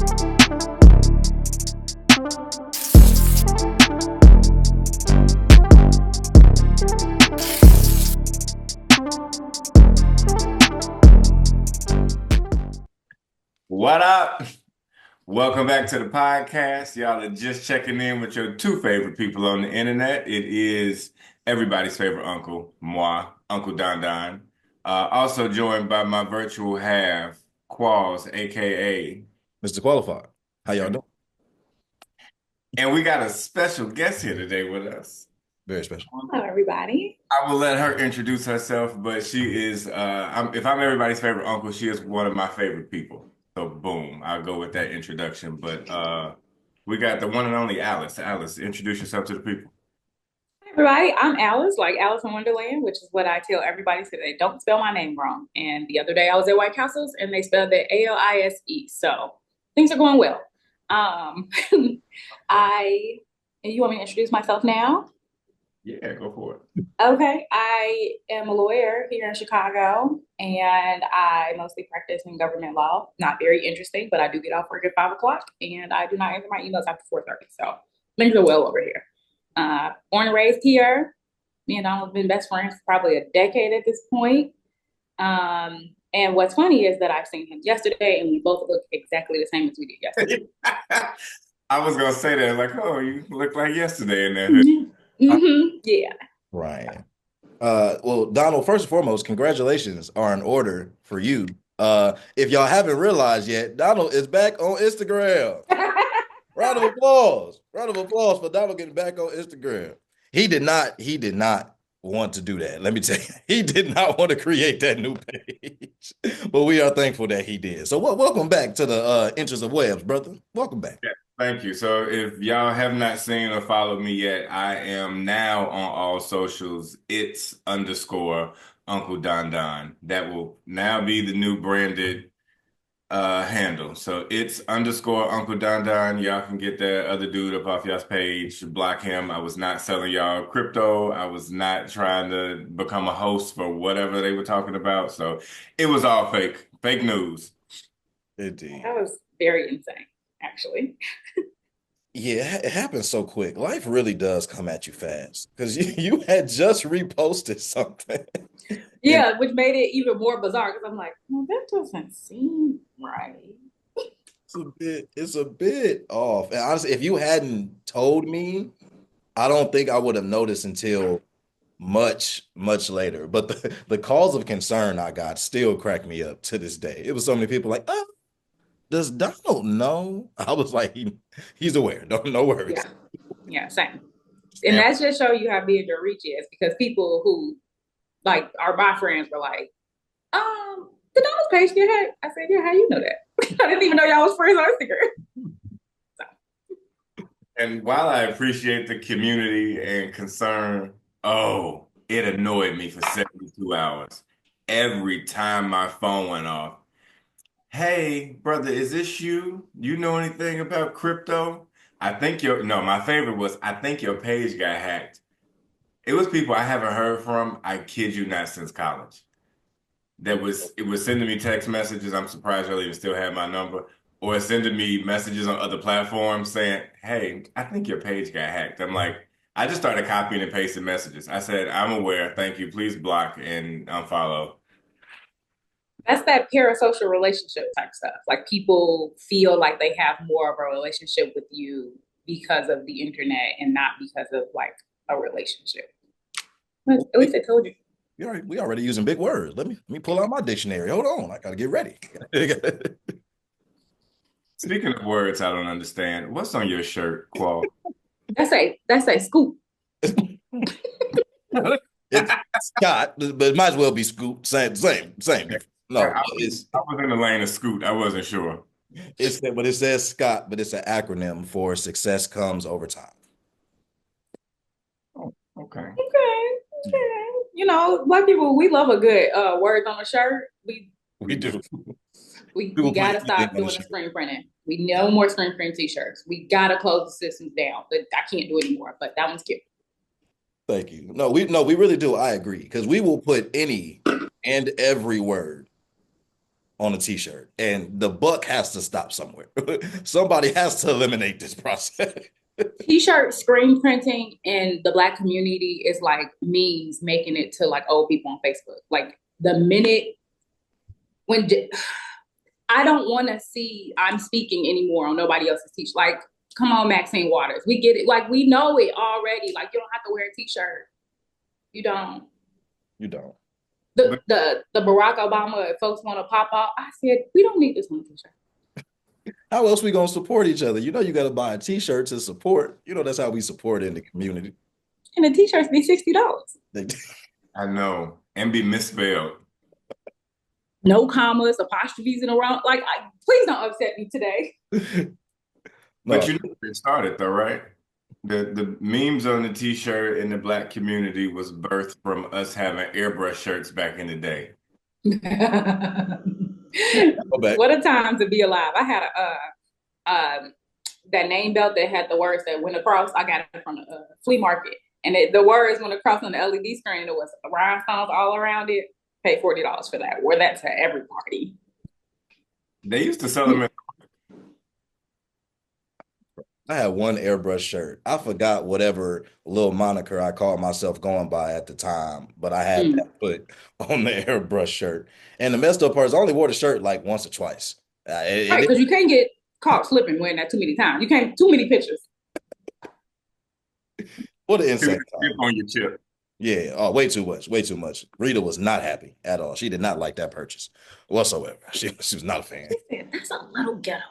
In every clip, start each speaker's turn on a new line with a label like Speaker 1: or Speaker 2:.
Speaker 1: What up? Welcome back to the podcast. Y'all are just checking in with your two favorite people on the internet. It is everybody's favorite uncle, moi, Uncle Don Don. Also joined by my virtual half, Qualls, aka.
Speaker 2: Mr. Qualified. How y'all doing?
Speaker 1: And we got a special guest here today with us.
Speaker 2: Very special.
Speaker 3: Hello, everybody.
Speaker 1: I will let her introduce herself, but she is, if I'm everybody's favorite uncle, she is one of my favorite people. So boom, I'll go with that introduction. But we got the one and only Alice. Alice, introduce yourself to the people.
Speaker 3: Hi, everybody. I'm Alice, like Alice in Wonderland, which is what I tell everybody so they don't spell my name wrong. And the other day I was at White Castles and they spelled it Alise. So things are going well. You want me to introduce myself now?
Speaker 1: Yeah, go for it.
Speaker 3: Okay, I am a lawyer here in Chicago, and I mostly practice in government law. Not very interesting, but I do get off work at 5 o'clock, and I do not answer my emails after 4:30. So things are well over here. Born and raised here. Me and Donald have been best friends for probably a decade at this point. And what's funny is that I've seen him yesterday, and we both look exactly the same as we did yesterday.
Speaker 1: I was gonna say that, like, oh, you look like yesterday in there.
Speaker 3: Yeah.
Speaker 2: Right. Well, Donald, first and foremost, congratulations are in order for you. If y'all haven't realized yet, Donald is back on Instagram. Round of applause. Round of applause for Donald getting back on Instagram. He did not want to do that. Let me tell you, he did not want to create that new page. But we are thankful that he did. So welcome back to the Inches of Webs, brother. Welcome back.
Speaker 1: Yeah, thank you. So if y'all have not seen or followed me yet, I am now on all socials. It's _ Uncle Don Don. That will now be the new branded handle. So it's _ Uncle Don Don. Y'all can get that other dude up off y'all's page, block him. I was not selling y'all crypto. I was not trying to become a host for whatever they were talking about. So it was all fake news.
Speaker 2: Indeed.
Speaker 3: That was very insane, actually.
Speaker 2: Yeah, it happens so quick. Life really does come at you fast because you had just reposted something.
Speaker 3: Yeah, which made it even more bizarre because I'm like, well, that doesn't seem right.
Speaker 2: It's a bit off. And honestly, if you hadn't told me, I don't think I would have noticed until much, much later. But the calls of concern I got still crack me up to this day. It was so many people like, oh, does Donald know? I was like, he's aware. No worries.
Speaker 3: Yeah, same. And that just show you how big your reach is because people who like are my friends were like, did Donald's page get hacked? I said, yeah, how you know that? I didn't even know y'all was friends on Instagram.
Speaker 1: And while I appreciate the community and concern, oh, it annoyed me for 72 hours. Every time my phone went off, hey, brother, is this you? You know anything about crypto? My favorite was, I think your page got hacked. It was people I haven't heard from, I kid you not, since college. It was sending me text messages. I'm surprised y'all even still have my number. Or sending me messages on other platforms saying, hey, I think your page got hacked. I'm like, I just started copying and pasting messages. I said, I'm aware. Thank you. Please block and unfollow.
Speaker 3: That's that parasocial relationship type stuff. Like people feel like they have more of a relationship with you because of the internet and not because of like a relationship. But at least I told you.
Speaker 2: We already using big words. Let me pull out my dictionary. Hold on, I gotta get ready.
Speaker 1: Speaking of words I don't understand, what's on your shirt, Qual?
Speaker 3: That's a scoop.
Speaker 2: It's Scott, but it might as well be Scoop. Same difference. No,
Speaker 1: I was in the lane of Scoot. I wasn't sure.
Speaker 2: But it says Scott, but it's an acronym for success comes over time.
Speaker 1: Oh, okay.
Speaker 3: You know, black people, we love a good words on a shirt.
Speaker 2: We do.
Speaker 3: We gotta stop doing the screen printing. We no more screen print t-shirts. We gotta close the systems down. But I can't do it anymore. But that one's cute.
Speaker 2: Thank you. No, we really do. I agree because we will put any and every word on a t-shirt, and the buck has to stop somewhere. Somebody has to eliminate this process.
Speaker 3: T-shirt screen printing in the Black community is like memes making it to like old people on Facebook. Like the minute when I don't want to see I'm speaking anymore on nobody else's t-shirt. Like, come on, Maxine Waters, we get it. Like we know it already. Like you don't have to wear a t-shirt. You don't.
Speaker 2: You don't.
Speaker 3: The Barack Obama, if folks want to pop off, I said we don't need this one t-shirt.
Speaker 2: How else we gonna support each other? You know, you got to buy a t-shirt to support. You know, that's how we support in the community.
Speaker 3: And the t-shirts be $60.
Speaker 1: I know, and be misspelled.
Speaker 3: No commas, apostrophes in a row. Like, please don't upset me today.
Speaker 1: But you know it started though, right? The memes on the t-shirt in the Black community was birthed from us having airbrush shirts back in the day.
Speaker 3: What a time to be alive. I had that name belt that had the words that went across. I got it from the flea market. And the words went across on the LED screen. It was rhinestones all around it. Paid $40 for that. Wore that to every party.
Speaker 1: They used to sell them.
Speaker 2: I had one airbrush shirt. I forgot whatever little moniker I called myself going by at the time, but I had that put on the airbrush shirt. And the messed up part is I only wore the shirt like once or twice.
Speaker 3: Right, because you can't get caught slipping wearing that too many times. You can't, too many pictures.
Speaker 2: What an insane
Speaker 1: time. On your chip.
Speaker 2: Yeah, oh, way too much, way too much. Rita was not happy at all. She did not like that purchase whatsoever. She was not a fan.
Speaker 3: That's a little ghetto.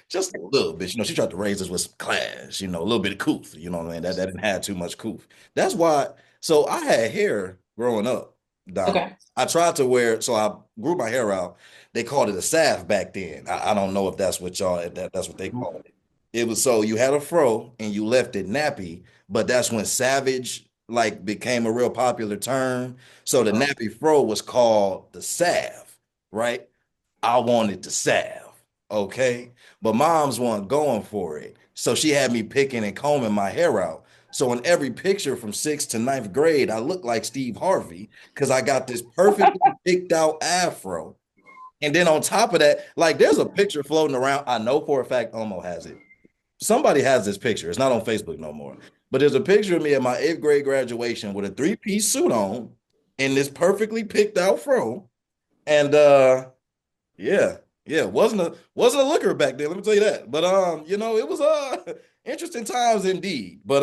Speaker 2: Just a little bit. You know, she tried to raise us with some class, you know, a little bit of coof. You know what I mean? That didn't have too much coof. That's why. So I had hair growing up, Donald.
Speaker 3: Okay.
Speaker 2: I tried to wear, so I grew my hair out. They called it a salve back then. I don't know if that's what that's what they called it. It was so you had a fro and you left it nappy, but that's when savage like became a real popular term. So the nappy fro was called the salve, right? I wanted the salve. Okay. But mom's wasn't going for it. So she had me picking and combing my hair out. So in every picture from 6th to 9th grade, I looked like Steve Harvey because I got this perfectly picked out afro. And then on top of that, like there's a picture floating around. I know for a fact Omo has it. Somebody has this picture. It's not on Facebook no more. But there's a picture of me at my 8th grade graduation with a 3-piece suit on in this perfectly picked out fro. And yeah, wasn't a looker back then, let me tell you that. But you know, it was interesting times indeed. But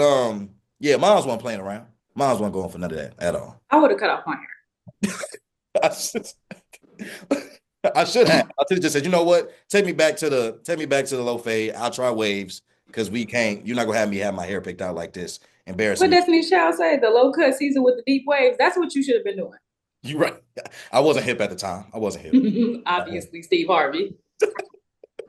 Speaker 2: yeah, moms wasn't playing around. Moms wasn't going for none of that at all.
Speaker 3: I would have cut off my hair.
Speaker 2: I should have. I should have just said, you know what? Take me back to the low fade. I'll try waves because you're not gonna have me have my hair picked out like this. Embarrassing.
Speaker 3: What Destiny Child said, the low cut season with the deep waves. That's what you should have been doing.
Speaker 2: You're right. I wasn't hip at the time. I wasn't hip.
Speaker 3: Obviously, Steve Harvey.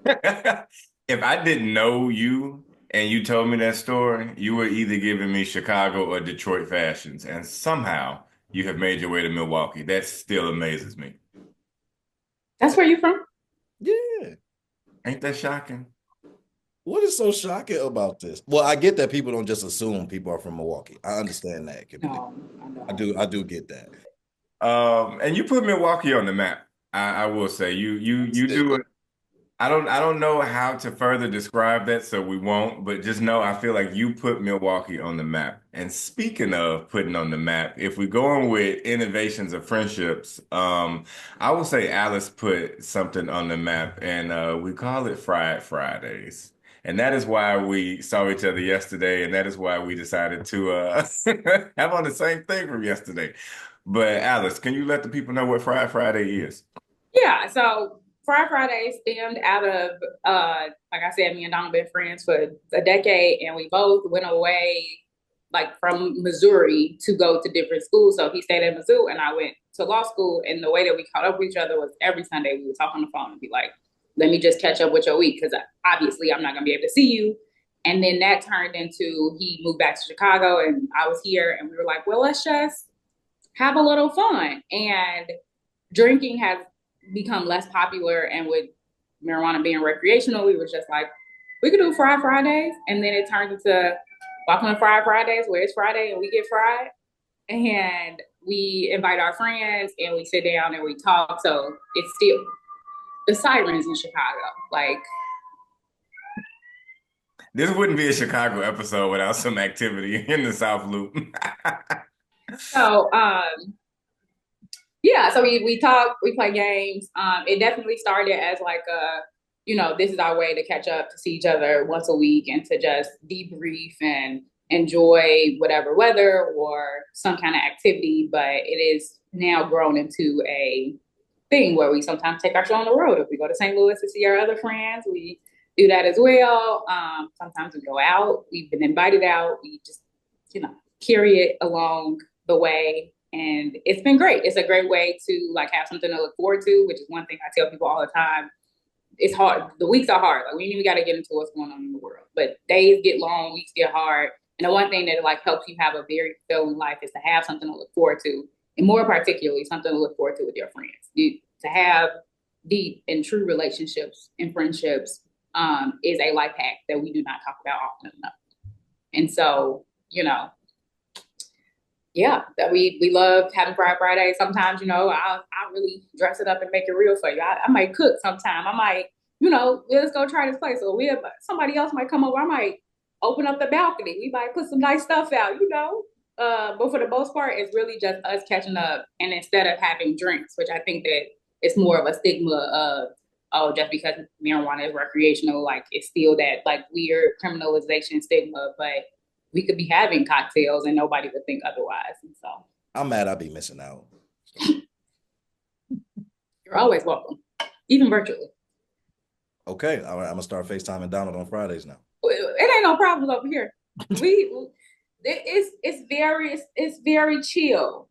Speaker 1: If I didn't know you and you told me that story, you were either giving me Chicago or Detroit fashions. And somehow you have made your way to Milwaukee. That still amazes me.
Speaker 3: That's where you from?
Speaker 2: Yeah.
Speaker 1: Ain't that shocking?
Speaker 2: What is so shocking about this? Well, I get that people don't just assume people are from Milwaukee. I understand that.
Speaker 3: No,
Speaker 2: I do get that.
Speaker 1: And you put Milwaukee on the map. I will say you do it. I don't know how to further describe that, so we won't, but just know I feel like you put Milwaukee on the map. And speaking of putting on the map, if we're going with innovations of friendships, I will say Alice put something on the map, and we call it Fried Fridays. And that is why we saw each other yesterday, and that is why we decided to have on the same thing from yesterday. But Alice, can you let the people know what Fried Friday is?
Speaker 3: Yeah, so Fried Friday stemmed out of, like I said, me and Donald been friends for a decade, and we both went away, like from Missouri, to go to different schools. So he stayed at Mizzou, and I went to law school. And the way that we caught up with each other was every Sunday we would talk on the phone and be like, "Let me just catch up with your week, because obviously I'm not gonna be able to see you." And then that turned into he moved back to Chicago, and I was here, and we were like, "Well, let's just have a little fun." And drinking has become less popular, and with marijuana being recreational, we were just like, we could do Fried Fridays. And then it turned into Welcome to Fried Fridays, where it's Friday and we get fried. And we invite our friends and we sit down and we talk. So it's still the sirens in Chicago. Like,
Speaker 1: This wouldn't be a Chicago episode without some activity in the South Loop.
Speaker 3: so yeah, so we talk, we play games. It definitely started as like a, this is our way to catch up, to see each other once a week and to just debrief and enjoy whatever weather or some kind of activity. But it is now grown into a thing where we sometimes take our show on the road. If we go to St. Louis to see our other friends, we do that as well. Sometimes we go out. We've been invited out. We just, carry it along the way. And it's been great. It's a great way to like have something to look forward to, which is one thing I tell people all the time. It's hard. The weeks are hard. Like we ain't even got to get into what's going on in the world, but days get long, weeks get hard. And the one thing that like helps you have a very fulfilling life is to have something to look forward to, and more particularly something to look forward to with your friends. To have deep and true relationships and friendships is a life hack that we do not talk about often enough. And so, yeah, that we love having Friday. Sometimes, I really dress it up and make it real for you. I might cook sometime. I might, let's go try this place. Or somebody else might come over. I might open up the balcony. We might put some nice stuff out, But for the most part, it's really just us catching up. And instead of having drinks, which I think that it's more of a stigma of, oh, just because marijuana is recreational, like it's still that like weird criminalization stigma, but we could be having cocktails and nobody would think otherwise. And so
Speaker 2: I'm mad I'll be missing out.
Speaker 3: You're always welcome, even virtually.
Speaker 2: Okay, all right, I'm gonna start FaceTiming Donald on Fridays now.
Speaker 3: It ain't no problems over here. It's very chill.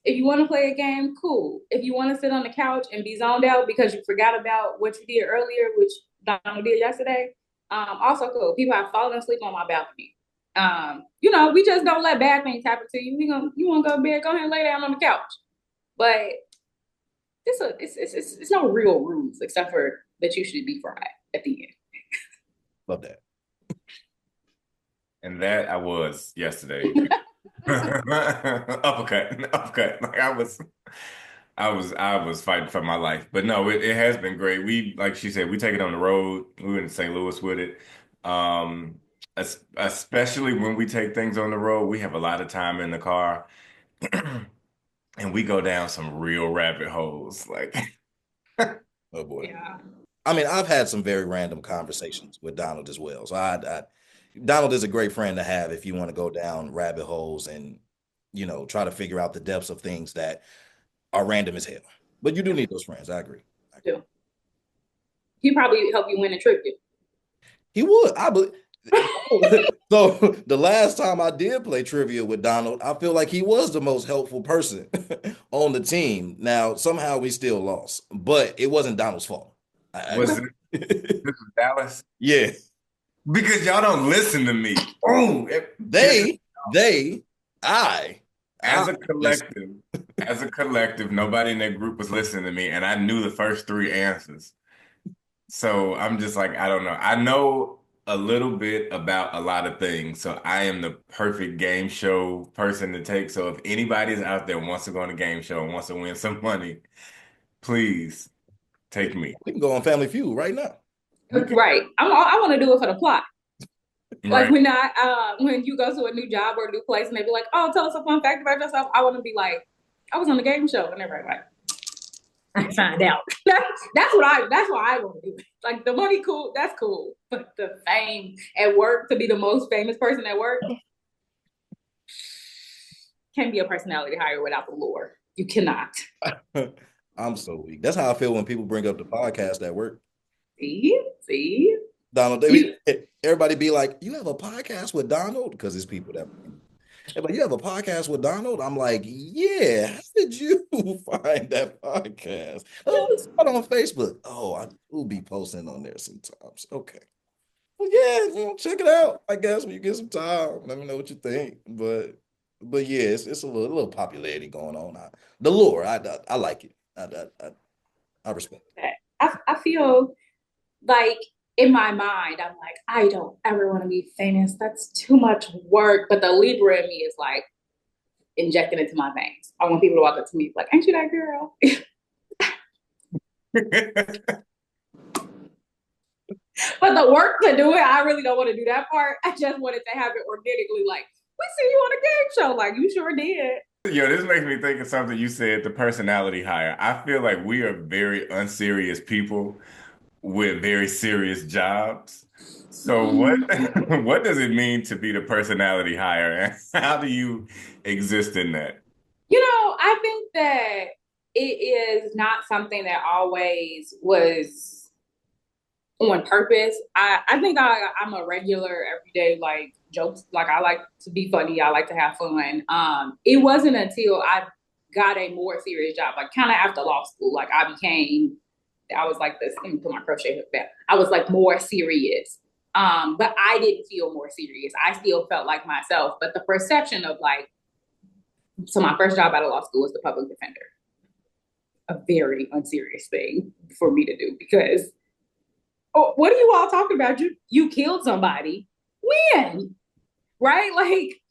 Speaker 3: If you want to play a game, cool. If you want to sit on the couch and be zoned out because you forgot about what you did earlier, which Donald did yesterday, also cool. People have fallen asleep on my balcony. We just don't let bad things happen to you. You want to go to bed, go ahead and lay down on the couch. But it's no real rules except for that you should be fried at the end.
Speaker 2: Love that.
Speaker 1: And that I was yesterday. Uppercut. Like I was fighting for my life. But no, it has been great. We, like she said, we take it on the road. We went to St. Louis with it. Especially when we take things on the road, we have a lot of time in the car. And we go down some real rabbit holes. Like
Speaker 2: oh boy.
Speaker 3: Yeah.
Speaker 2: I mean, I've had some very random conversations with Donald as well. So Donald is a great friend to have if you want to go down rabbit holes and, try to figure out the depths of things that are random as hell. But you do need those friends. I agree.
Speaker 3: Yeah. He probably help you win a trivia.
Speaker 2: He would. I believe. So the last time I did play trivia with Donald, I feel like he was the most helpful person on the team. Now, somehow we still lost, but it wasn't Donald's fault.
Speaker 1: this was Dallas?
Speaker 2: Yeah.
Speaker 1: Because y'all don't listen to me. Oh, as a collective, nobody in that group was listening to me, and I knew the first three answers. So I'm just like, I don't know. I know a little bit about a lot of things, so I am the perfect game show person to take. So if anybody's out there wants to go on a game show and wants to win some money, please take me.
Speaker 2: We can go on Family Feud right now.
Speaker 3: Right. I want to do it for the plot. Like
Speaker 1: Right.
Speaker 3: when you go to a new job or a new place and they be like, oh, tell us a fun fact about yourself. I want to be like, I was on the game show, and everybody like, I find out. That's what I want to do. Like the money, cool, that's cool. But the fame at work, to be the most famous person at work, can't be a personality hire without the lore. You cannot.
Speaker 2: I'm so weak. That's how I feel when people bring up the podcast at work.
Speaker 3: See?
Speaker 2: Donald, everybody be like, you have a podcast with Donald? Because it's people that, but you have a podcast with Donald? I'm like, yeah. How did you find that podcast? Oh, it's not on Facebook. Oh, I will be posting on there sometimes. Okay. Well, yeah, check it out. I guess when you get some time, let me know what you think. But yeah, it's a little popularity going on. The lore, I like it. I respect it.
Speaker 3: I feel like in my mind, I'm like, I don't ever want to be famous. That's too much work. But the Libra in me is like, injecting into my veins. I want people to walk up to me like, "Ain't you that girl?" But the work to do it, I really don't want to do that part. I just wanted to have it organically. Like, we see you on a game show. Like, you sure did.
Speaker 1: Yo, this makes me think of something you said, the personality hire. I feel like we are very unserious people with very serious jobs. So what what does it mean to be the personality hire, and how do you exist in that?
Speaker 3: I think that it is not something that always was on purpose. I think I'm a regular everyday like jokes. Like I like to be funny. I like to have fun. It wasn't until I got a more serious job, like kind of after law school, like I was like this. Let me put my crochet hook back. I was like more serious. But I didn't feel more serious. I still felt like myself. But the perception of like, so my first job out of law school was the public defender. A very unserious thing for me to do because what are you all talking about? You killed somebody. When? Right? Like,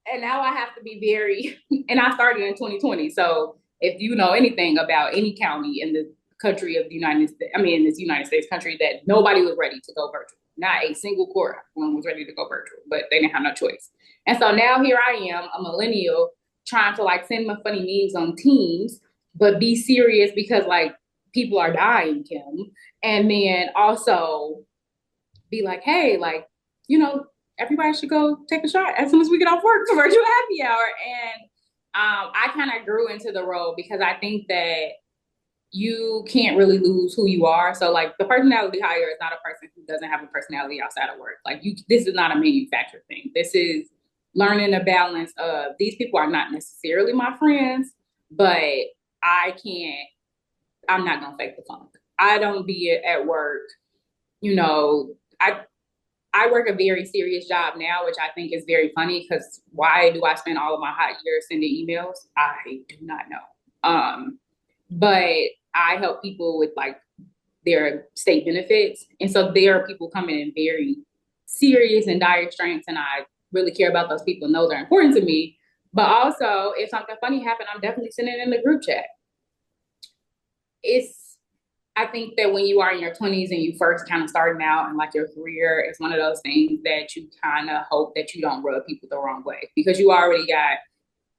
Speaker 3: and now I have to be very, and I started in 2020. So if you know anything about any county in the country of the United States, I mean, in this United States country, that nobody was ready to go virtual. Not a single courtroom was ready to go virtual, but they didn't have no choice. And so now here I am, a millennial, trying to like send my funny memes on Teams, but be serious because like people are dying, Kim. And then also be like, hey, like, everybody should go take a shot as soon as we get off work for virtual happy hour. And I kind of grew into the role because I think that you can't really lose who you are. So like the personality hire is not a person who doesn't have a personality outside of work. Like this is not a manufactured thing. This is learning a balance of these people are not necessarily my friends, but I can't, I'm not gonna fake the funk. I don't be at work, you know, I I work a very serious job now, which I think is very funny because why do I spend all of my hot years sending emails? I do not know. But I help people with like their state benefits. And so there are people coming in very serious and dire straits, and I really care about those people and those are important to me. But also, if something funny happened, I'm definitely sending it in the group chat. It's I think that when you are in your 20s and you first kind of starting out and like your career, it's one of those things that you kind of hope that you don't rub people the wrong way because you already got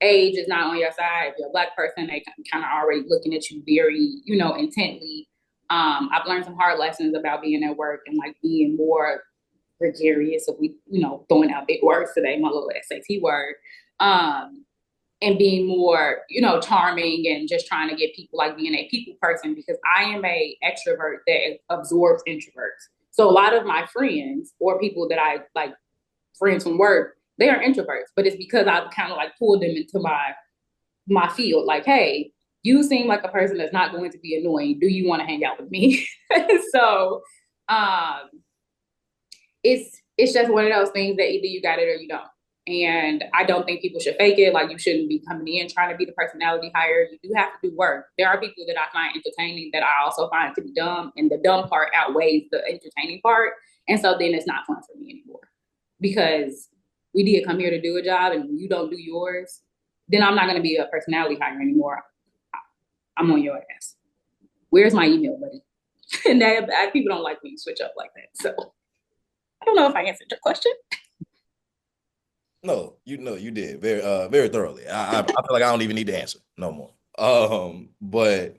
Speaker 3: age is not on your side. If you're a black person, they kind of already looking at you very, intently. I've learned some hard lessons about being at work and like being more gregarious. If we, throwing out big words today, my little SAT word. And being more, charming and just trying to get people like being a people person because I am a extrovert that absorbs introverts. So a lot of my friends or people that I like friends from work, they are introverts, but it's because I've kind of like pulled them into my field. Like, hey, you seem like a person that's not going to be annoying. Do you want to hang out with me? So it's just one of those things that either you got it or you don't. And I don't think people should fake it. Like you shouldn't be coming in trying to be the personality hire. You do have to do work. There are people that I find entertaining that I also find to be dumb, and the dumb part outweighs the entertaining part. And so then it's not fun for me anymore because we did come here to do a job, and when you don't do yours, then I'm not going to be a personality hire anymore. I'm on your ass. Where's my email, buddy? And people don't like when you switch up like that. So I don't know if I answered your question.
Speaker 2: No, you did very thoroughly. I feel like I don't even need to answer no more. But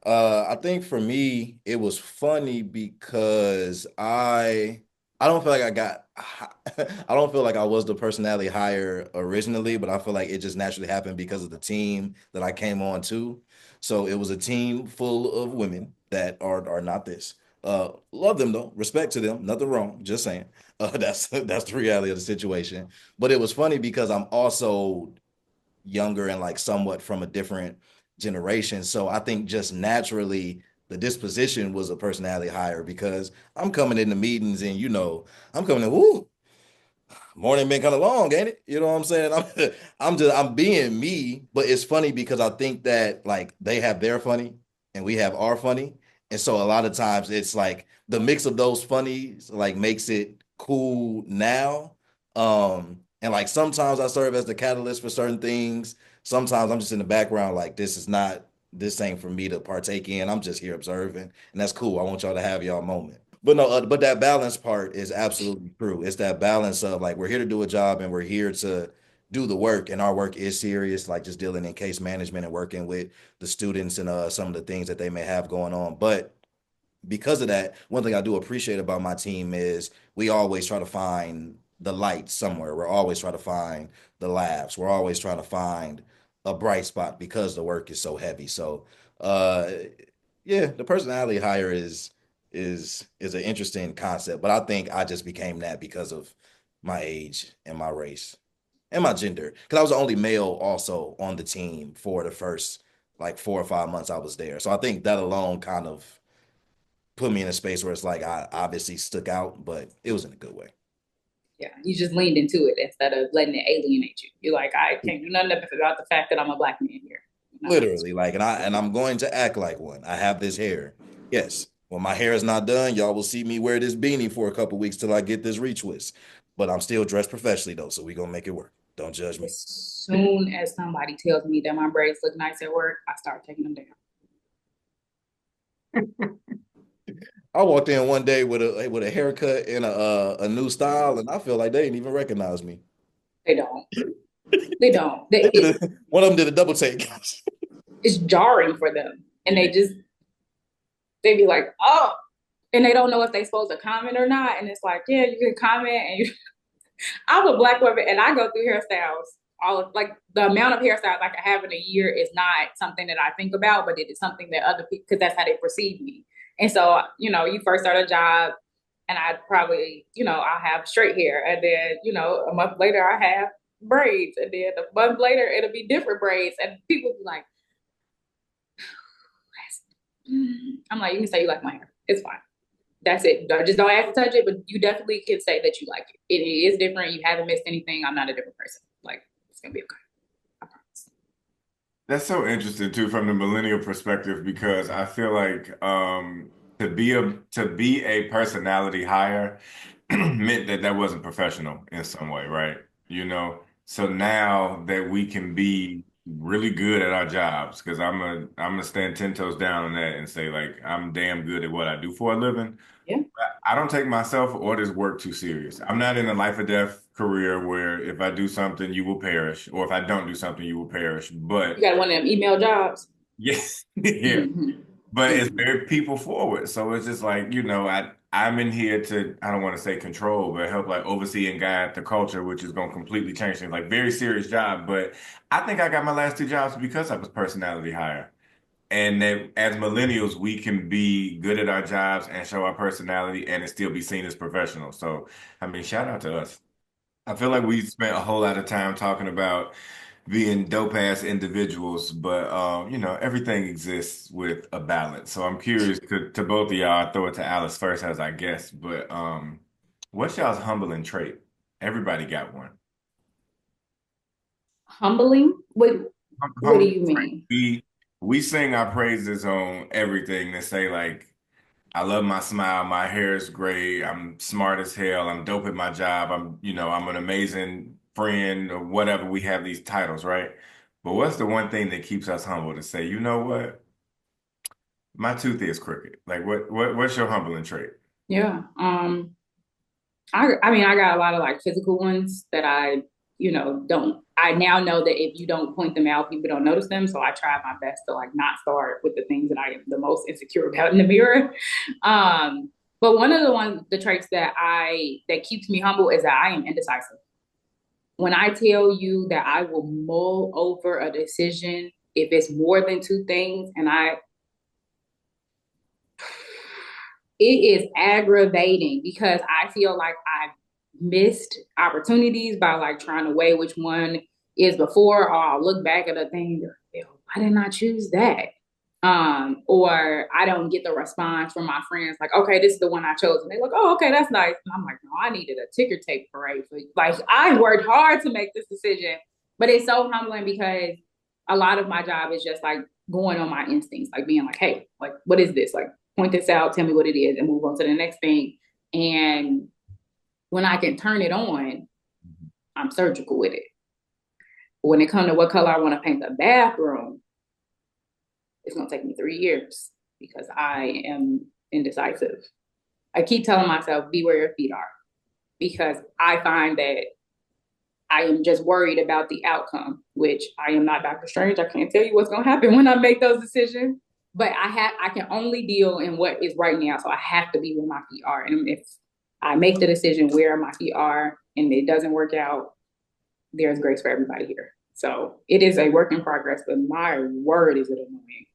Speaker 2: I think for me it was funny because I don't feel like I don't feel like I was the personality hire originally, but I feel like it just naturally happened because of the team that I came on to. So it was a team full of women that are not this. Love them though, respect to them, nothing wrong. Just saying. That's the reality of the situation. But it was funny because I'm also younger and like somewhat from a different generation. So I think just naturally the disposition was a personality hire because I'm coming into meetings and I'm coming in, woo, morning been kind of long, ain't it? You know what I'm saying? I'm being me, but it's funny because I think that like they have their funny and we have our funny. And so a lot of times it's like the mix of those funnies like makes it cool now. And like sometimes I serve as the catalyst for certain things. Sometimes I'm just in the background, like this ain't for me to partake in. I'm just here observing, and that's cool. I want y'all to have y'all moment. But no, but that balance part is absolutely true. It's that balance of like we're here to do a job and we're here to do the work, and our work is serious, like just dealing in case management and working with the students and some of the things that they may have going on. But because of that, one thing I do appreciate about my team is we always try to find the light somewhere. We're always trying to find the laughs. We're always trying to find a bright spot because the work is so heavy. So, uh, yeah, the personality hire is an interesting concept, but I think I just became that because of my age and my race and my gender. Because I was the only male also on the team for the first like 4 or 5 months I was there. So I think that alone kind of put me in a space where it's like I obviously stuck out, but it was in a good way.
Speaker 3: Yeah, you just leaned into it instead of letting it alienate you. You're like, I can't do nothing about the fact that I'm a black man here. No.
Speaker 2: Literally, like, and I'm going to act like one. I have this hair. Yes. When my hair is not done, y'all will see me wear this beanie for a couple weeks till I get this retwist. But I'm still dressed professionally though, so we gonna make it work. Don't judge me.
Speaker 3: As soon as somebody tells me that my braids look nice at work, I start taking them down.
Speaker 2: I walked in one day with a haircut and a new style, and I feel like they didn't even recognize me.
Speaker 3: They don't. They don't.
Speaker 2: One of them did a double take.
Speaker 3: It's jarring for them. And they be like, oh, and they don't know if they supposed to comment or not. And it's like, yeah, you can comment. And I'm a black woman and I go through hairstyles. All like the amount of hairstyles I can have in a year is not something that I think about, but it is something that other people, because that's how they perceive me. And so, you first start a job and I probably, I'll have straight hair. And then, a month later I have braids. And then a month later it'll be different braids. And people be like, I'm like, you can say you like my hair. It's fine. That's it. Just don't ask to touch it, but you definitely can say that you like it. It is different. You haven't missed anything. I'm not a different person. Like, it's gonna be okay. I promise.
Speaker 1: That's so interesting too from the millennial perspective because I feel like to be a personality hire meant that that wasn't professional in some way, right? You know, so now that we can be really good at our jobs, because I'm gonna stand 10 toes down on that and say like I'm damn good at what I do for a living.
Speaker 3: Yeah.
Speaker 1: I don't take myself or this work too serious. I'm not in a life or death career where if I do something, you will perish, or if I don't do something, you will perish.
Speaker 3: You
Speaker 1: But
Speaker 3: got one of them email jobs.
Speaker 1: yes, yeah,
Speaker 3: Mm-hmm.
Speaker 1: but it's
Speaker 3: Mm-hmm.
Speaker 1: very people forward. So it's just like, I'm in here to, I don't want to say control, but help like oversee and guide the culture, which is going to completely change things. Like very serious job. But I think I got my last 2 jobs because I was personality hire. And that as millennials, we can be good at our jobs and show our personality and it still be seen as professional. So, I mean, shout out to us. I feel like we spent a whole lot of time talking about being dope ass individuals, but everything exists with a balance. So I'm curious to both of y'all. I'll throw it to Alice first as I guess, but what's y'all's humbling trait? Everybody got one.
Speaker 3: Humbling? What do
Speaker 1: Humbling
Speaker 3: you
Speaker 1: trait.
Speaker 3: mean?
Speaker 1: We sing our praises on everything that say like I love my smile. My hair is great. I'm smart as hell. I'm dope at my job. I'm an amazing friend or whatever. We have these titles, right? But what's the one thing that keeps us humble to say, you know what? My tooth is crooked. Like what's your humbling trait?
Speaker 3: Yeah. I mean, I got a lot of like physical ones that don't. I now know that if you don't point them out, people don't notice them. So I try my best to like not start with the things that I am the most insecure about in the mirror. But one of the traits that keeps me humble is that I am indecisive. When I tell you that I will mull over a decision if it's more than two things, and it is aggravating because I feel like I've missed opportunities by like trying to weigh which one is before, or I'll look back at a thing, why didn't I choose that? Or I don't get the response from my friends like, okay, this is the one I chose. And they're like, oh, okay, that's nice. And I'm like, no, I needed a ticker tape parade for you. Like I worked hard to make this decision, but it's so humbling because a lot of my job is just like going on my instincts, like being like, hey, like, what is this? Like, point this out, tell me what it is, and move on to the next thing. And when I can turn it on, I'm surgical with it. But when it comes to what color I want to paint the bathroom, it's gonna take me 3 years because I am indecisive. I keep telling myself, be where your feet are, because I find that I am just worried about the outcome, which I am not Doctor Strange. I can't tell you what's gonna happen when I make those decisions. But I can only deal in what is right now. So I have to be where my feet are. And if I make the decision where my feet are and it doesn't work out, there's grace for everybody here. So it is a work in progress, but my word is it annoying.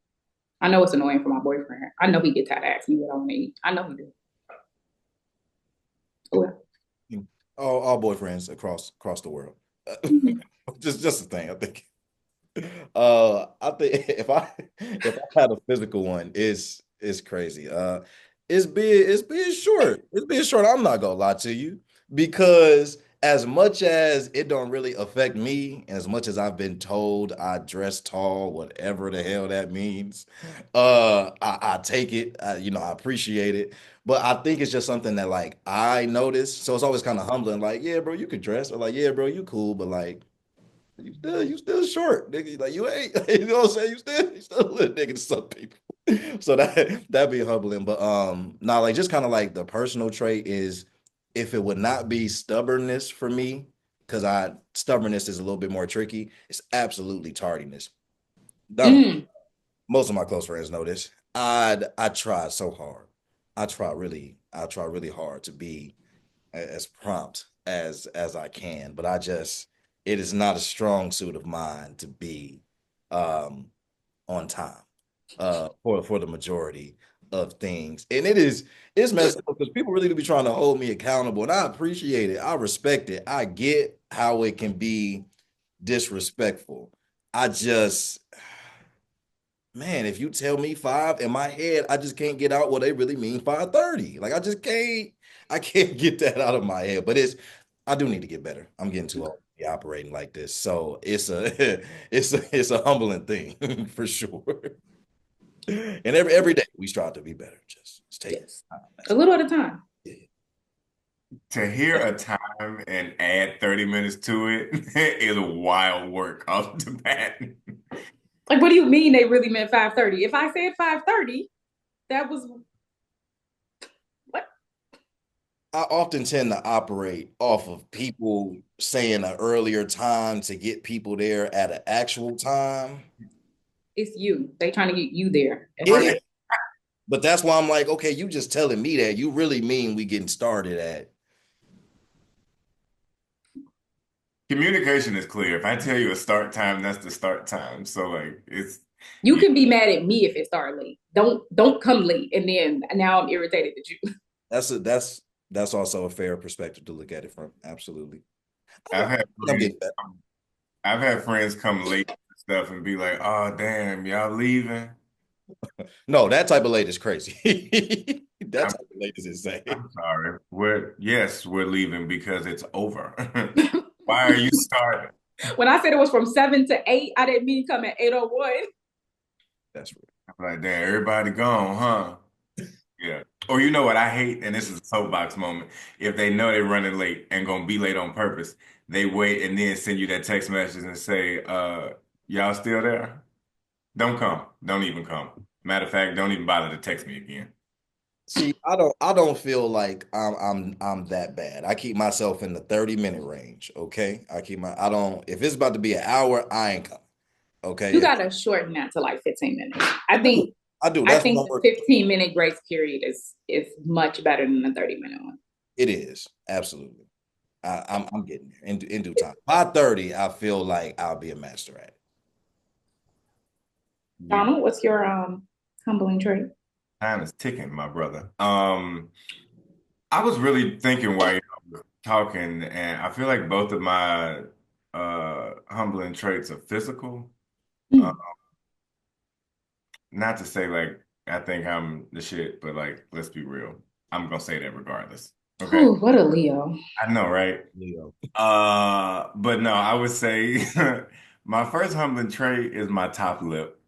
Speaker 3: I know it's annoying for my boyfriend. I know he gets tired of asking me what I want to eat. I know he do. Oh,
Speaker 2: All boyfriends across the world.
Speaker 3: mm-hmm.
Speaker 2: Just a thing, I think. I think if I had a physical one, it's crazy. It's being short. It's being short. I'm not gonna lie to you because as much as it don't really affect me, as much as I've been told I dress tall, whatever the hell that means, I take it. I appreciate it. But I think it's just something that like I notice. So it's always kind of humbling. Like, yeah, bro, you could dress, or like, yeah, bro, you cool, but like. You still short, nigga. Like you ain't, you know what I'm saying? You still a little nigga to some people. So that'd be humbling. But nah, like just kind of like the personal trait is if it would not be stubbornness for me, because I stubbornness is a little bit more tricky, it's absolutely tardiness. Donald,
Speaker 3: Mm.
Speaker 2: most of my close friends know this. I try so hard. I try really hard to be as prompt as I can, but it is not a strong suit of mine to be um on time for the majority of things. And it's messed up because people really do be trying to hold me accountable. And I appreciate it. I respect it. I get how it can be disrespectful. I just man, if you tell me five in my head, I just can't get out what they really mean 5:30. Like I can't get that out of my head. But I do need to get better. I'm getting too old to be operating like this. So it's a it's a humbling thing for sure. And every day we strive to be better. Just take it.
Speaker 3: Yes. A little at a time.
Speaker 2: Yeah.
Speaker 1: To hear a time and add 30 minutes to it is wild work off the bat.
Speaker 3: Like, what do you mean they really meant 5:30? If I said 5:30, that was what?
Speaker 2: I often tend to operate off of people saying an earlier time to get people there at an actual time.
Speaker 3: It's you. They trying to get you there.
Speaker 2: Yeah. But that's why I'm like, okay, you just telling me that. You really mean we getting started at.
Speaker 1: Communication is clear. If I tell you a start time, that's the start time. So like
Speaker 3: You
Speaker 1: yeah,
Speaker 3: can be mad at me if it started late. Don't come late, and then now I'm irritated at you.
Speaker 2: That's a that's also a fair perspective to look at it from. Absolutely.
Speaker 1: I've had
Speaker 2: I'm
Speaker 1: friends
Speaker 2: getting better.
Speaker 1: I've had friends come late and stuff and be like, "Oh, damn, y'all leaving?"
Speaker 2: No, that type of late is crazy. That
Speaker 1: I'm
Speaker 2: type of late is insane.
Speaker 1: I'm sorry. We're leaving because it's over. Why are you starting?
Speaker 3: When I said it was from 7 to 8, I didn't mean come at 8:01.
Speaker 2: That's real.
Speaker 1: I'm like, damn, everybody gone, huh? Yeah. Or you know what I hate, and this is a soapbox moment. If they know they're running late and gonna be late on purpose, they wait and then send you that text message and say, y'all still there? Don't come. Don't even come. Matter of fact, don't even bother to text me again.
Speaker 2: See, I don't feel like I'm that bad. I keep myself in the 30-minute range. Okay. I don't if it's about to be an hour, I ain't coming. Okay.
Speaker 3: You gotta shorten that to like 15 minutes.
Speaker 2: I do. I do.
Speaker 3: I
Speaker 2: That's what
Speaker 3: think
Speaker 2: I'm
Speaker 3: the
Speaker 2: working.
Speaker 3: 15-minute grace period is much better than the 30-minute one.
Speaker 2: It is. Absolutely. I'm getting there in due time. By 30, I feel like I'll be a master at it.
Speaker 1: You
Speaker 3: Donald, what's your humbling trait?
Speaker 1: time is ticking, my brother. I was really thinking while you were talking, and I feel like both of my humbling traits are physical. Uh,
Speaker 3: Mm.
Speaker 1: not to say like I think I'm the shit, but like let's be real. I'm gonna say that regardless. Okay.
Speaker 3: Whew, what a Leo.
Speaker 1: I know, right?
Speaker 2: Yeah.
Speaker 1: But no, I would say my first humbling trait is my top lip.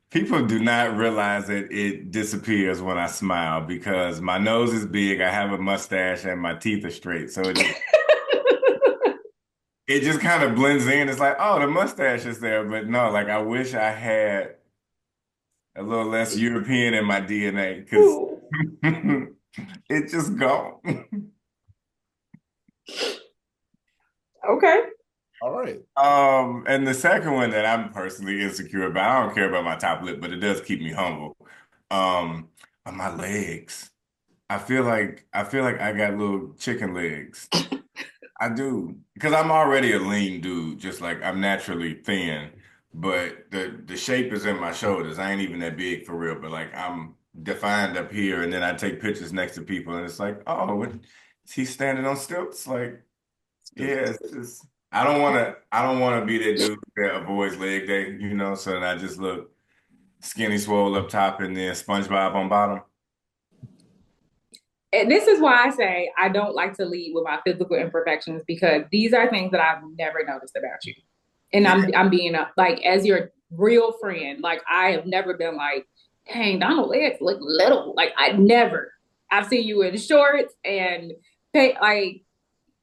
Speaker 1: People do not realize that it disappears when I smile because my nose is big, I have a mustache, and my teeth are straight. So it just it just kind of blends in. It's like, oh, the mustache is there, but no, like I wish I had a little less European in my DNA because
Speaker 3: Ooh,
Speaker 1: it just gone.
Speaker 3: okay.
Speaker 2: All right.
Speaker 1: And the second one that I'm personally insecure about, I don't care about my top lip, but it does keep me humble. Are my legs. I feel like I got little chicken legs. I do because I'm already a lean dude, just like I'm naturally thin, but the shape is in my shoulders. I ain't even that big for real, but like I'm defined up here, and then I take pictures next to people, and it's like, oh, is he standing on stilts? Like, yeah, it's just I don't want to be that dude that avoids leg day, so then I just look skinny swole up top and then SpongeBob on bottom.
Speaker 3: And this is why I say I don't like to lead with my physical imperfections because these are things that I've never noticed about you. And
Speaker 1: Yeah,
Speaker 3: I'm being like as your real friend, like I have never been like, dang, Donald legs look little. Like I never. I've seen you in shorts and like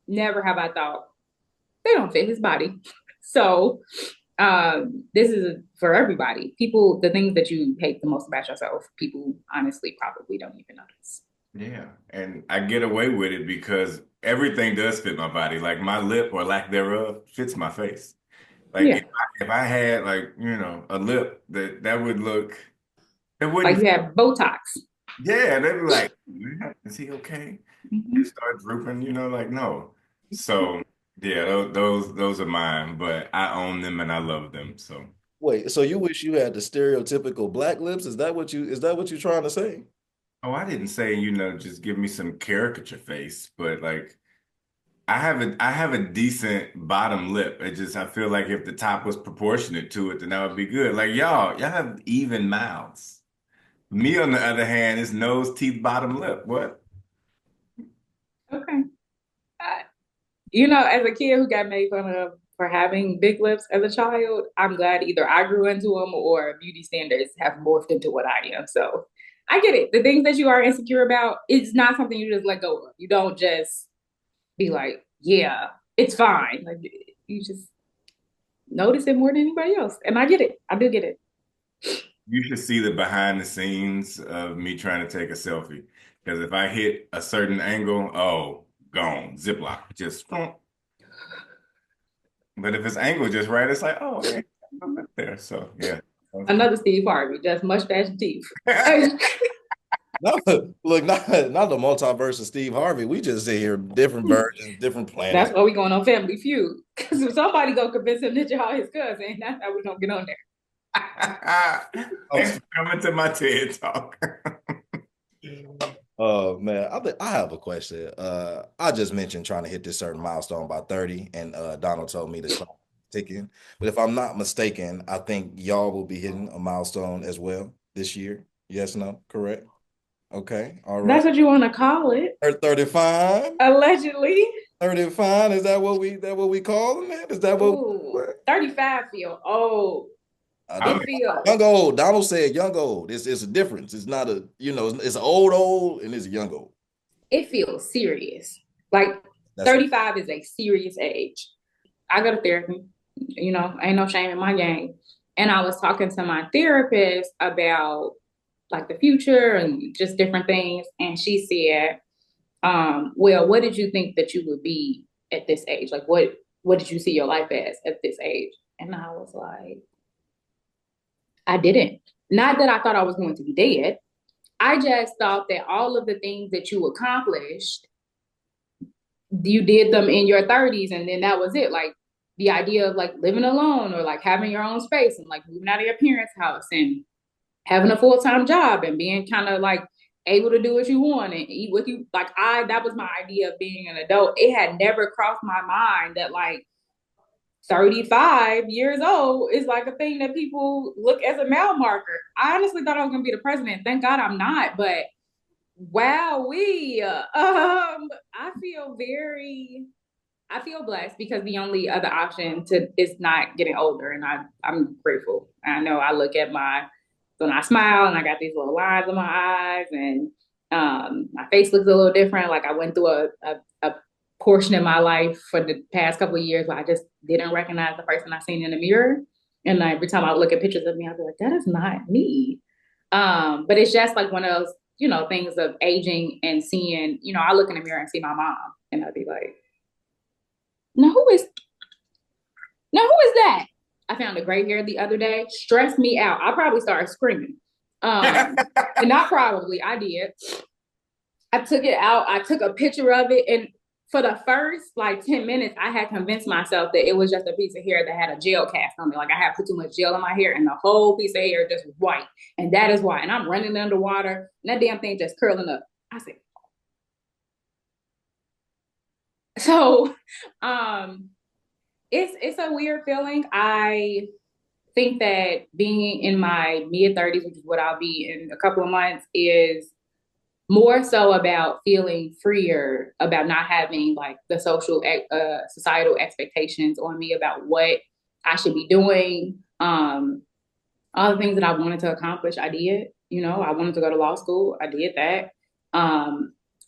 Speaker 3: never have I thought they don't fit his body. So this is for everybody. People, the things that you hate the most about yourself, people honestly probably don't even notice.
Speaker 1: yeah, and I get away with it because everything does fit my body. Like my lip or lack thereof fits my face. Like
Speaker 3: Yeah.
Speaker 1: if I had like, a lip that would look, it
Speaker 3: Like
Speaker 1: wouldn't,
Speaker 3: you have Botox.
Speaker 1: yeah, they'd be like, is he okay? They
Speaker 3: Mhm.
Speaker 1: start drooping, like no. So yeah, those are mine, but I own them and I love them. So
Speaker 2: Wait, so you wish you had the stereotypical black lips? Is that what you're trying to say?
Speaker 1: oh, I didn't say, just give me some caricature face, but like I have a decent bottom lip. It just I feel like if the top was proportionate to it, then that would be good. Like y'all have even mouths. Me on the other hand is nose, teeth, bottom lip. What?
Speaker 3: Okay. Uh, as a kid who got made fun of for having big lips as a child, I'm glad either I grew into them or beauty standards have morphed into what I am. So I get it. The things that you are insecure about, it's not something you just let go of. You don't just be like, yeah, it's fine. Like you just notice it more than anybody else. And I get it. I do get it.
Speaker 1: You should see the behind the scenes of me trying to take a selfie. Because if I hit a certain angle, oh, gone. Ziploc. Just but if it's angled just right, it's like, oh, okay, I'm up there. So yeah.
Speaker 3: Another Steve Harvey, just mustache and teeth.
Speaker 2: Not look, not the multiverse of Steve Harvey. We just sit here different versions, different
Speaker 3: That's
Speaker 2: planets.
Speaker 3: why we going on Family Feud. Because if somebody go convince him that y'all his cousin, that's how we gonna get on there.
Speaker 2: I'm
Speaker 1: Thanks for coming to my TED Talk.
Speaker 2: Oh man, I have a question. I just mentioned trying to hit this certain milestone by 30, and Donald told me to stop ticking. But if I'm not mistaken, I think y'all will be hitting a milestone as well this year. Yes, no, correct? Okay, all
Speaker 3: That's
Speaker 2: right.
Speaker 3: what you want to call it.
Speaker 2: 35,
Speaker 3: Allegedly.
Speaker 2: 35. Is that what we calling it? Is that what
Speaker 3: Ooh, 35 feel old.
Speaker 1: I'm
Speaker 3: It feel
Speaker 2: young old? Donald said young old. It's a difference. It's not a, it's an old and it's a young old.
Speaker 3: it feels serious. Like
Speaker 2: That's
Speaker 3: 35 is a serious age. I go to therapy, ain't no shame in my game. And I was talking to my therapist about like the future and just different things. And she said, well, what did you think that you would be at this age? Like what did you see your life as at this age? And I was like, I didn't. Not that I thought I was going to be dead. I just thought that all of the things that you accomplished, you did them in your 30s and then that was it. Like the idea of like living alone or like having your own space and like moving out of your parents' house and having a full-time job and being kind of like able to do what you want and eat what you like. That was my idea of being an adult. It had never crossed my mind that like 35 years old is like a thing that people look as a mile marker. I honestly thought I was gonna be the president. Thank God I'm not, but wow, I feel blessed because the only other option to is not getting older, and I'm grateful. I know I look at when I smile and I got these little lines in my eyes, and my face looks a little different. Like I went through a portion in my life for the past couple of years where I just didn't recognize the person I seen in the mirror. And every time I look at pictures of me, I'll be like, that is not me. But it's just like one of those, things of aging and seeing, I look in the mirror and see my mom and I'll be like, now who is that? I found a gray hair the other day, stressed me out. I probably started screaming. And not probably, I did. I took it out. I took a picture of it. And for the first like 10 minutes, I had convinced myself that it was just a piece of hair that had a gel cast on it. Like I had put too much gel in my hair and the whole piece of hair just white. And that is why. And I'm running underwater and that damn thing just curling up. I said, so it's a weird feeling. I think that being in my mid 30s, which is what I'll be in a couple of months, is more so about feeling freer, about not having like the societal expectations on me about what I should be doing. All the things that I wanted to accomplish, I did. I wanted to go to law school, I did that.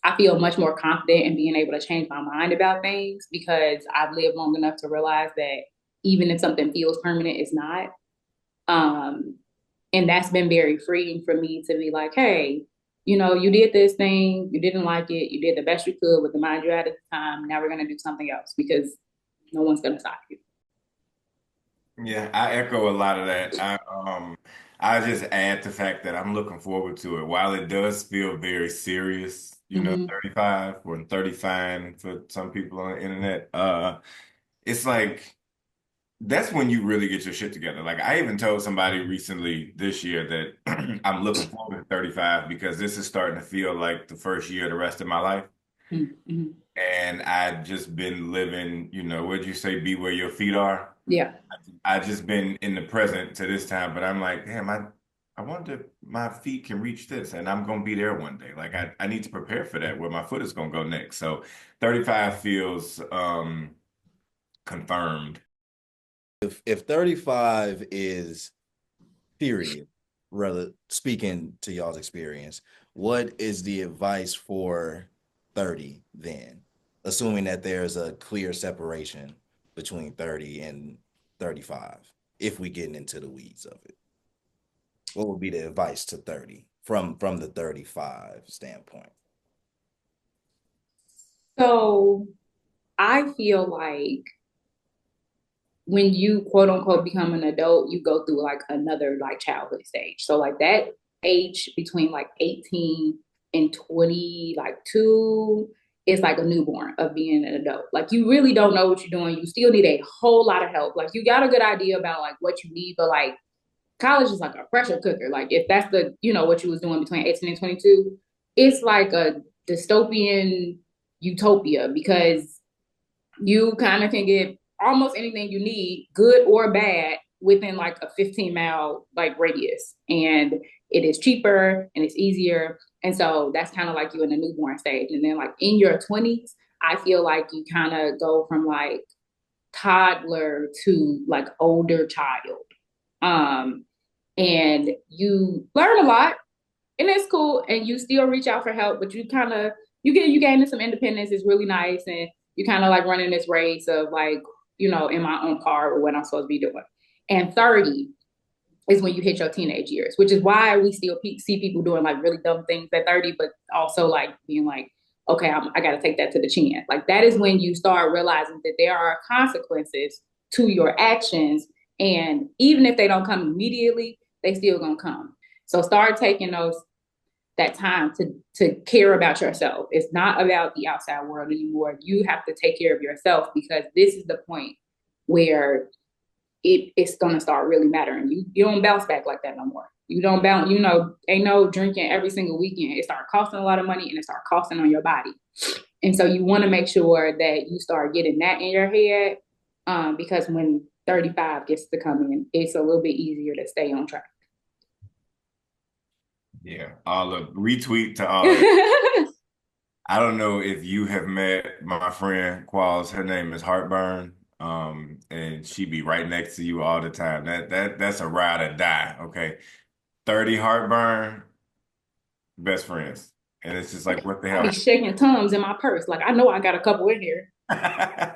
Speaker 3: I feel much more confident in being able to change my mind about things because I've lived long enough to realize that even if something feels permanent, it's not. And that's been very freeing for me to be like, hey, you did this thing, you didn't like it, you did the best you could with the mind you had at the time. Now we're going to do something else because no one's going to stop you.
Speaker 1: Yeah, I echo a lot of that. I just add the fact that I'm looking forward to it. While it does feel very serious,
Speaker 3: Mm-hmm.
Speaker 1: 35 or 35 for some people on the internet, it's like that's when you really get your shit together. Like I even told somebody recently this year that I'm looking forward to 35 because this is starting to feel like the first year of the rest of my life.
Speaker 3: Mm-hmm.
Speaker 1: And I've just been living, what'd you say, be where your feet are?
Speaker 3: Yeah.
Speaker 1: I just been in the present to this time, but I'm like, damn, I wonder if my feet can reach this and I'm gonna be there one day. Like I need to prepare for that, where my foot is gonna go next. So 35 feels confirmed.
Speaker 2: If 35 is period, rather speaking to y'all's experience, what is the advice for 30 then? Assuming that there's a clear separation between 30 and 35, if we getting into the weeds of it. What would be the advice to 30 from the 35 standpoint?
Speaker 3: So I feel like when you quote unquote become an adult, you go through like another like childhood stage. So like that age between like 18 and 20, like two, is like a newborn of being an adult. Like you really don't know what you're doing. You still need a whole lot of help. Like you got a good idea about like what you need, but like college is like a pressure cooker. Like if that's what you was doing between 18 and 22, it's like a dystopian utopia because you kind of can get almost anything you need, good or bad, within like a 15-mile like radius. And it is cheaper and it's easier. And so that's kind of like you in the newborn stage. And then like in your 20s, I feel like you kind of go from like toddler to like older child. Um, and you learn a lot and it's cool and you still reach out for help, but you gain some independence. It's really nice. And you kind of like running this race of like, in my own car or what I'm supposed to be doing. And 30 is when you hit your teenage years, which is why we still see people doing like really dumb things at 30, but also like being like, okay, I got to take that to the chin. Like that is when you start realizing that there are consequences to your actions. And even if they don't come immediately, they still gonna come. So start taking that time to care about yourself. It's not about the outside world anymore. You have to take care of yourself because this is the point where it's gonna start really mattering. You don't bounce back like that no more. You don't bounce, ain't no drinking every single weekend. It start costing a lot of money and it start costing on your body. And so you want to make sure that you start getting that in your head because when 35 gets to come in, it's a little bit easier to stay on track.
Speaker 1: Yeah, all of retweet to all of that. I don't know if you have met my friend Qualls. Her name is Heartburn. And she be right next to you all the time. That's a ride or die. Okay. 30 Heartburn, best friends. And it's just like, what the
Speaker 3: I be
Speaker 1: hell?
Speaker 3: shaking Tums in my purse. Like I know I got a couple in here.
Speaker 1: I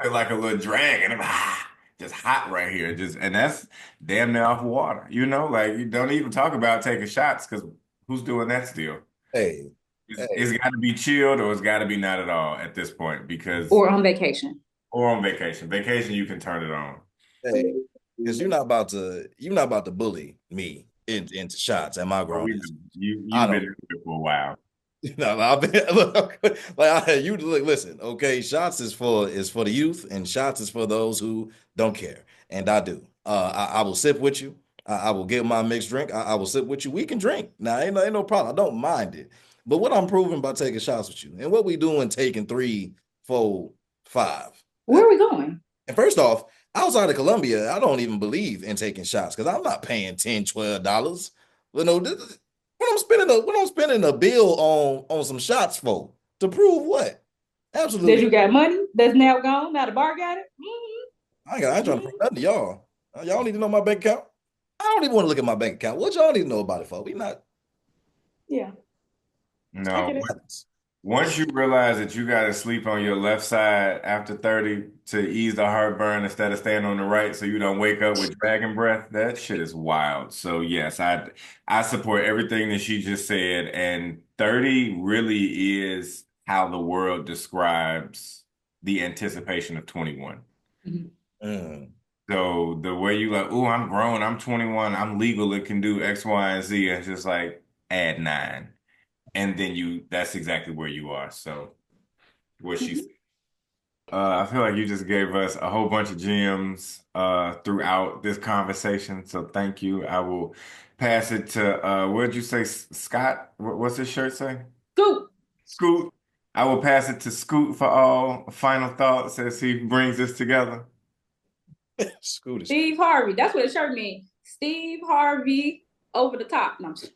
Speaker 1: feel like a little dragon. I'm just hot right here. Just and that's damn near off water. You know, like you don't even talk about taking shots because who's doing that still?
Speaker 2: Hey,
Speaker 1: It's
Speaker 2: hey,
Speaker 1: got to be chilled or it's got to be not at all at this point because
Speaker 3: Or on vacation.
Speaker 1: or on vacation. Vacation you can turn it on.
Speaker 2: hey, because you're not about to bully me into shots at my
Speaker 1: But
Speaker 2: grown
Speaker 1: we
Speaker 2: ass. I
Speaker 1: you've been
Speaker 2: don't.
Speaker 1: doing it for a while.
Speaker 2: No, I've been look, like you look. Listen, okay. Shots is for the youth, and shots is for those who don't care. And I do. I will sip with you. I will get my mixed drink. I will sip with you. We can drink. Now, ain't no problem. I don't mind it. But what I'm proving by taking shots with you, and what we doing taking three, four, five.
Speaker 3: Where are we going?
Speaker 2: And first off, outside of Colombia, I don't even believe in taking shots because I'm not paying $10, $12. You know, what I'm spending a bill on some shots for to prove what?
Speaker 3: That
Speaker 2: Absolutely.
Speaker 3: you got money that's now gone. Now the bar got it.
Speaker 2: I ain't trying to prove nothing to y'all. Y'all don't need to know my bank account. I don't even want to look at my bank account. What y'all need to know about it for? We not
Speaker 3: Yeah, I
Speaker 1: No,
Speaker 3: get it.
Speaker 1: once you realize that you got to sleep on your left side after 30 to ease the heartburn instead of staying on the right so you don't wake up with dragon breath, that shit is wild. So yes, I support everything that she just said, and 30 really is how the world describes the anticipation of 21.
Speaker 3: Mhm.
Speaker 2: mm,
Speaker 1: So the way you like, oh, I'm grown, I'm 21, I'm legal, it can do X, Y, and Z, and it's just like add nine. And then that's exactly where you are. So what she said.
Speaker 3: Mhm.
Speaker 1: I feel like you just gave us a whole bunch of gems throughout this conversation. So thank you. I will pass it to what did you say, Scott? What's his shirt say?
Speaker 3: Scoop.
Speaker 1: Scoot. I will pass it to Scoot for all final thoughts as he brings this together.
Speaker 2: Scooter.
Speaker 3: Steve Harvey. That's what the shirt means. Steve Harvey over the top. No, I'm just-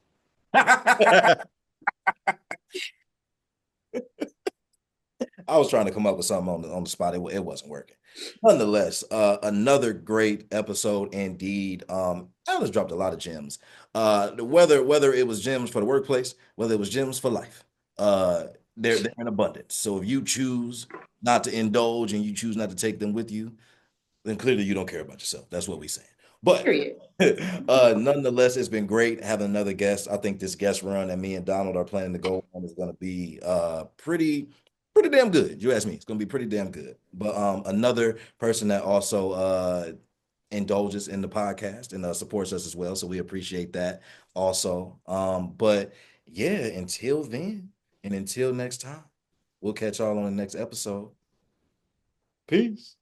Speaker 2: I was trying to come up with something on the spot. It wasn't working. Nonetheless, another great episode indeed. Alice dropped a lot of gems. Whether it was gems for the workplace, whether it was gems for life, uh, they're in abundance. So if you choose not to indulge and you choose not to take them with you, then clearly you don't care about yourself. That's what we're saying. But
Speaker 3: period.
Speaker 2: nonetheless, it's been great having another guest. I think this guest run that me and Donald are planning to go on is going to be pretty damn good. You ask me, it's going to be pretty damn good. But another person that also indulges in the podcast and supports us as well, so we appreciate that also. But yeah, until then and until next time, we'll catch y'all on the next episode. Peace.